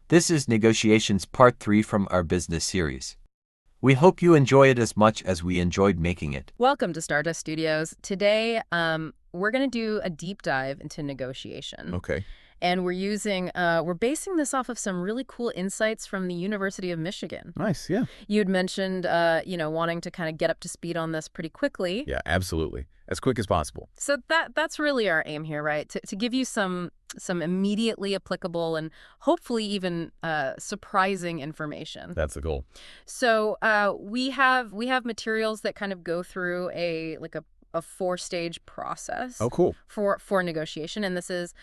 This is Negotiations Part 3 from our business series. We hope you enjoy it as much as we enjoyed making it. Welcome to Stardust Studios. Today, we're going to do a deep dive into negotiation. Okay. And we're basing this off of some really cool insights from the University of Michigan. Nice. Yeah. You'd mentioned, wanting to kind of get up to speed on this pretty quickly. Yeah, absolutely. As quick as possible. So that's really our aim here, right? To give you some immediately applicable and hopefully even surprising information. That's the goal. So we have materials that kind of go through a 4-stage process. Oh, cool. For negotiation, and this is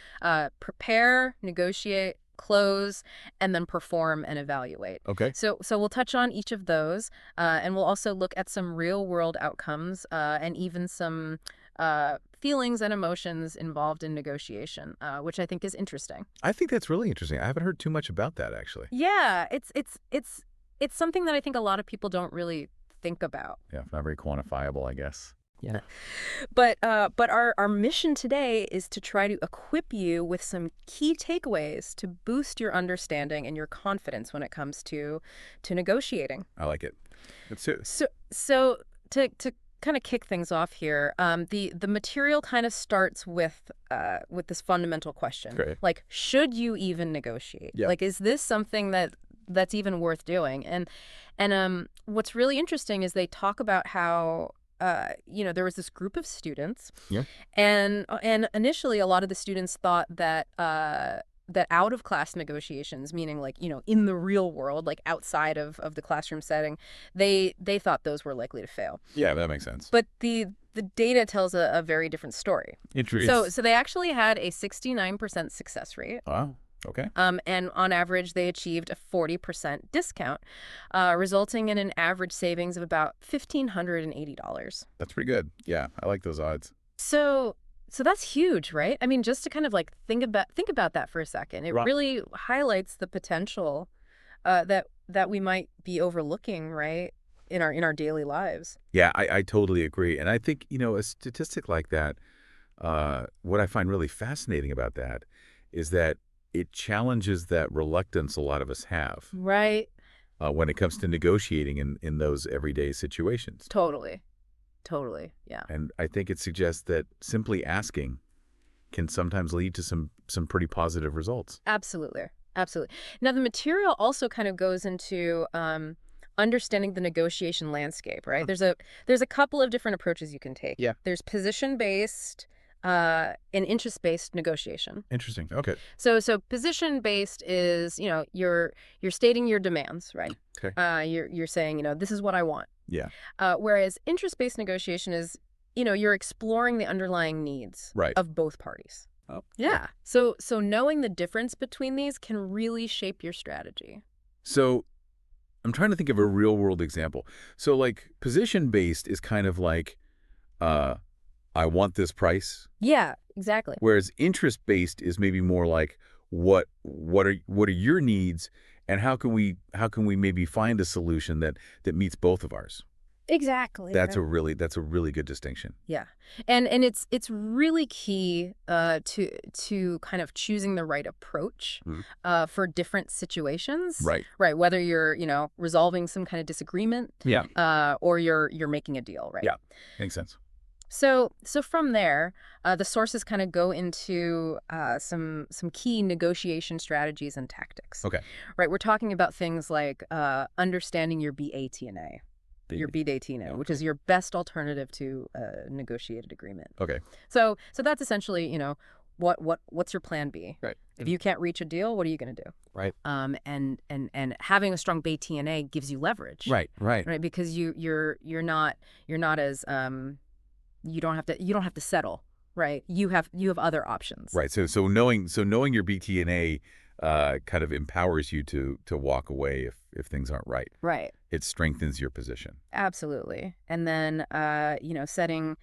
prepare, negotiate, close, and then perform and evaluate. Okay. So we'll touch on each of those, and we'll also look at some real-world outcomes and even some feelings and emotions involved in negotiation, which I think is interesting. I think that's really interesting. I haven't heard too much about that, actually. Yeah, it's something that I think a lot of people don't really think about. Yeah, not very quantifiable, I guess. Yeah. But our mission today is to try to equip you with some key takeaways to boost your understanding and your confidence when it comes to negotiating. I like it. Let's do it. So to kind of kick things off here, the material kind of starts with this fundamental question. Great. Like, should you even negotiate? Yeah. Like, is this something that's even worth doing? And what's really interesting is they talk about how there was this group of students, Yeah. and initially a lot of the students thought that that out of class negotiations, meaning in the real world, like outside of the classroom setting, they thought those were likely to fail. Yeah, that makes sense. But the data tells a very different story. Interesting. So they actually had a 69% success rate. Wow. Okay. And on average, they achieved a 40% discount, resulting in an average savings of about $1,580. That's pretty good. Yeah, I like those odds. So that's huge, right? I mean, just to kind of think about that for a second. It Right. really highlights the potential that we might be overlooking, right, in our daily lives. Yeah, I totally agree. And I think, a statistic like that, what I find really fascinating about that is that it challenges that reluctance a lot of us have Right. when it comes to negotiating in those everyday situations. Totally. Yeah. And I think it suggests that simply asking can sometimes lead to some pretty positive results. Absolutely. Now, the material also kind of goes into understanding the negotiation landscape, right? There's a couple of different approaches you can take. Yeah. There's position-based and interest-based negotiation. Interesting. Okay. So position-based is, you're stating your demands, right? Okay. You're saying, this is what I want. Yeah. Whereas interest-based negotiation is, you're exploring the underlying needs Right. of both parties. Oh. Yeah. So knowing the difference between these can really shape your strategy. So I'm trying to think of a real world example. So like position-based is kind of like, I want this price. Yeah, exactly. Whereas interest-based is maybe more like what are your needs, and how can we maybe find a solution that meets both of ours. Exactly. That's a really good distinction. Yeah. And it's really key to kind of choosing the right approach for different situations. Right. Right. Whether you're, resolving some kind of disagreement. Yeah. Or you're making a deal, right? Yeah. Makes sense. So from there, the sources kind of go into some key negotiation strategies and tactics. Okay. Right. We're talking about things like understanding your BATNA. Your BATNA, which is your best alternative to a negotiated agreement. Okay. So that's essentially, what's your plan B? Right. If you can't reach a deal, what are you going to do? Right. And having a strong BATNA gives you leverage. Right. Because you're not as you don't have to settle. Right. You have other options. Right. So knowing your BTNA kind of empowers you to walk away if things aren't right. Right. It strengthens your position. Absolutely. And then setting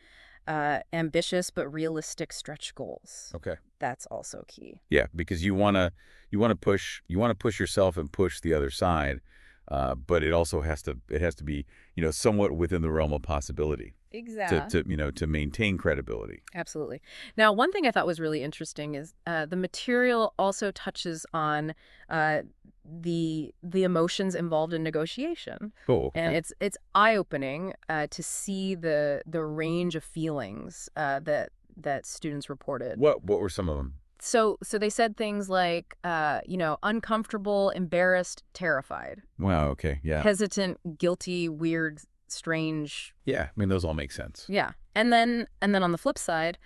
ambitious but realistic stretch goals. Okay. That's also key. Yeah, because you want to push yourself and push the other side, but it also has to be somewhat within the realm of possibility. Exactly. To maintain credibility. Absolutely. Now, one thing I thought was really interesting is the material also touches on the emotions involved in negotiation. Oh, okay. And it's eye-opening to see the range of feelings that students reported. What were some of them? So they said things like, uncomfortable, embarrassed, terrified, Wow, okay, yeah. hesitant, guilty, weird, strange. Yeah, I mean, those all make sense. Yeah. And then on the flip side,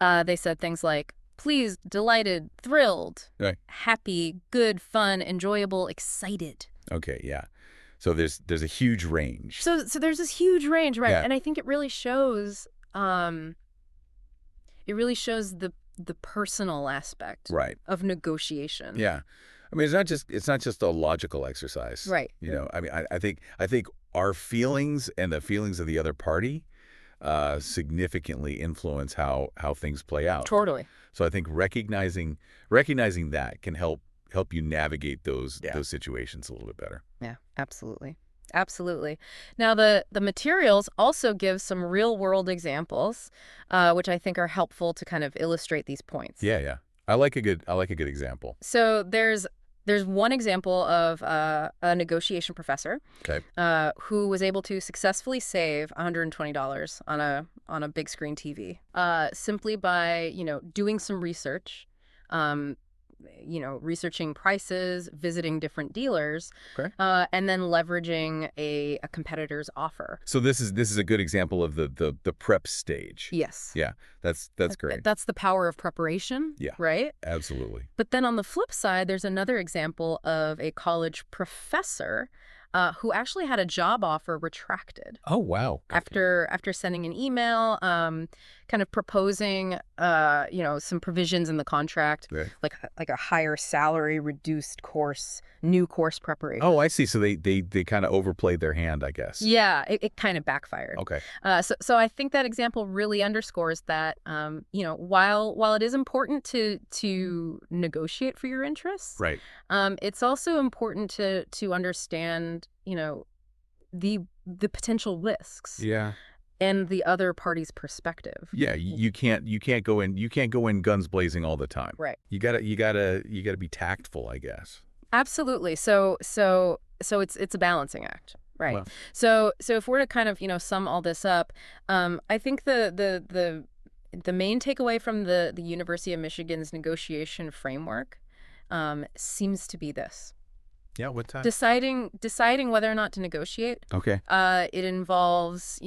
they said things like pleased, delighted, thrilled, Right. happy, good, fun, enjoyable, excited. Okay, yeah. So there's a huge range. So there's this huge range, right? Yeah. And I think it really shows the personal aspect Right. of negotiation. Yeah. I mean, it's not just a logical exercise. Right. You know, I mean, I think our feelings and the feelings of the other party significantly influence how things play out. Totally. So I think recognizing that can help you navigate those situations a little bit better. Yeah, absolutely. Absolutely. Now, the materials also give some real-world examples, which I think are helpful to kind of illustrate these points. Yeah, yeah. I like a good example. So there's one example of a negotiation professor Okay. who was able to successfully save $120 on a big screen TV simply by doing some research, researching prices, visiting different dealers, Okay. and then leveraging a competitor's offer. So this is a good example of the prep stage. Yes. Yeah, that's great. That's the power of preparation. Yeah. Right? Absolutely. But then on the flip side, there's another example of a college professor who actually had a job offer retracted Oh, wow. after sending an email, kind of proposing, some provisions in the contract, Right. like a higher salary, reduced course, new course preparation. Oh, I see. So they kind of overplayed their hand, I guess. Yeah, it kind of backfired. Okay. So I think that example really underscores that, while it is important to negotiate for your interests, Right. it's also important to understand, the potential risks Yeah. and the other party's perspective. Yeah. You can't go in guns blazing all the time. Right. You gotta be tactful, I guess. Absolutely. So it's a balancing act. Right. Well. So if we're to kind of, sum all this up, I think the main takeaway from the University of Michigan's negotiation framework seems to be this. Yeah. What's that? Deciding whether or not to negotiate. Okay. It involves,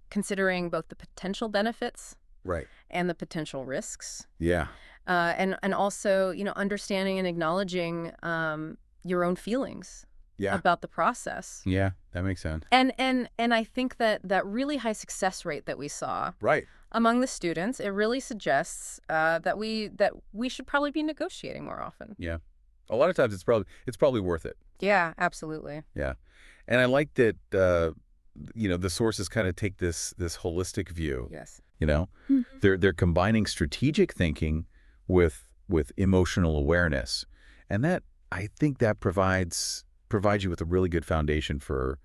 considering both the potential benefits Right. and the potential risks. Yeah. And also, understanding and acknowledging your own feelings Yeah. about the process. Yeah. That makes sense. And I think that really high success rate that we saw Right. among the students, it really suggests that we should probably be negotiating more often. Yeah. A lot of times it's probably worth it. Yeah, absolutely. Yeah. And I like that the sources kind of take this holistic view. Yes. They're combining strategic thinking with emotional awareness. And that, I think, that provides you with a really good foundation for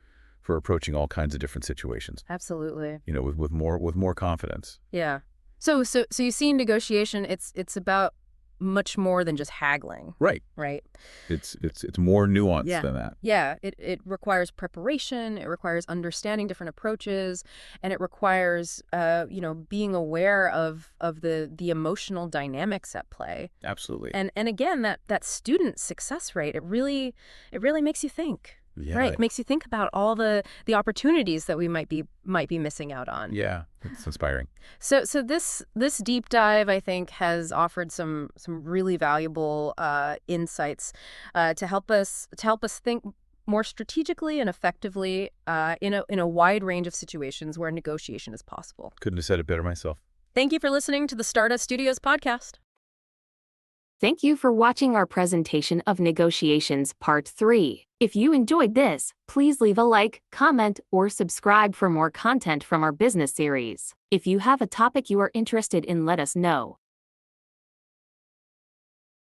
approaching all kinds of different situations. Absolutely. With more confidence. Yeah. So you see, in negotiation, it's about much more than just haggling. Right. Right. It's more nuanced than that. Yeah. It requires preparation. It requires understanding different approaches, and it requires being aware of the emotional dynamics at play. Absolutely. And again, that student success rate, it really makes you think. Yeah. Right. It makes you think about all the opportunities that we might be missing out on. Yeah. It's inspiring. So this deep dive, I think, has offered some really valuable insights to help us think more strategically and effectively in a wide range of situations where negotiation is possible. Couldn't have said it better myself. Thank you for listening to the Stardust Studios podcast. Thank you for watching our presentation of Negotiations Part 3. If you enjoyed this, please leave a like, comment, or subscribe for more content from our business series. If you have a topic you are interested in, let us know.